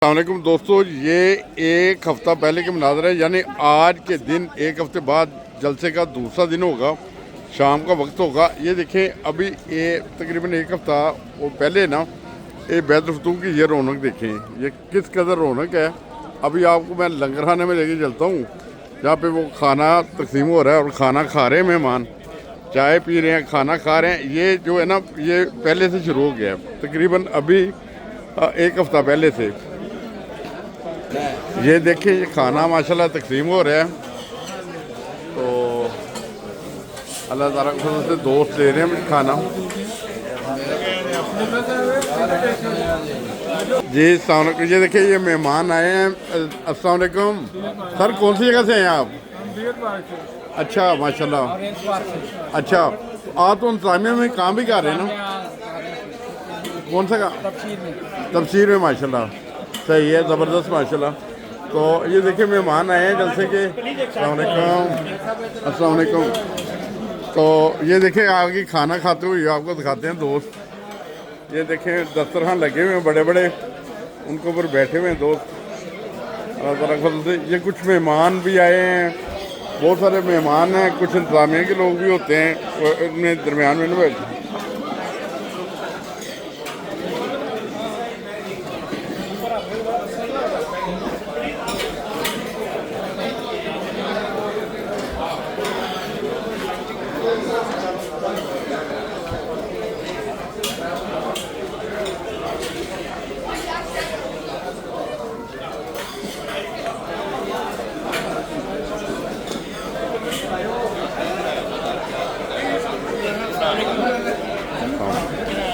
अस्सलामुअलैकुम दोस्तों, ये एक हफ़्ता पहले के मनाज़र है, यानी आज के दिन एक हफ़्ते बाद जलसे का दूसरा दिन होगा, शाम का वक्त होगा। ये देखें, अभी ये तकरीबन एक हफ़्ता वो पहले ना ये बैतुल की ये रौनक देखें, ये किस कदर रौनक है। अभी आपको मैं लंगर खाने में लेके चलता हूँ, जहाँ पे वो खाना तकसीम हो रहा है और खाना खा रहे हैं मेहमान, चाय पी रहे हैं, खाना खा रहे हैं। ये जो है ना, ये पहले से शुरू हो गया है, तकरीबन अभी एक हफ़्ता पहले से। ये देखिए, ये खाना माशाल्लाह तकसीम हो रहा है, तो अल्लाह ताला के फजल से दोस्त ले रहे हैं खाना। जी अस्सलाम वालेकुम। ये देखिए, ये मेहमान आए हैं। अस्सलाम वालेकुम सर, कौन सी जगह से हैं आप? अच्छा माशाल्लाह। अच्छा, आप तो इंतजामिया में काम भी कर रहे हैं ना? कौन सा काम? तफसीर में माशाल्लाह, सही है, ज़बरदस्त माशाल्लाह। तो ये देखिए, मेहमान आए हैं जलसे के। अस्सलाम वालेकुम। तो ये देखिए, आगे खाना खाते हुए आपको दिखाते हैं दोस्त। ये देखें, दस्तरखान लगे हुए हैं बड़े बड़े, उनके ऊपर बैठे हुए हैं दोस्त। अल्लाह ताला के फजल से ये कुछ मेहमान भी आए हैं, बहुत सारे मेहमान हैं, कुछ इंतजामिया के लोग भी होते हैं इनमें दरमियान में बैठे।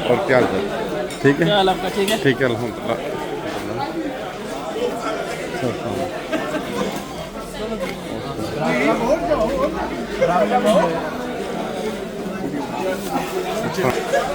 और क्या हाल है? ठीक है, ठीक है, ठीक है, अल्हम्दुलिल्लाह। अच्छा अच्छा,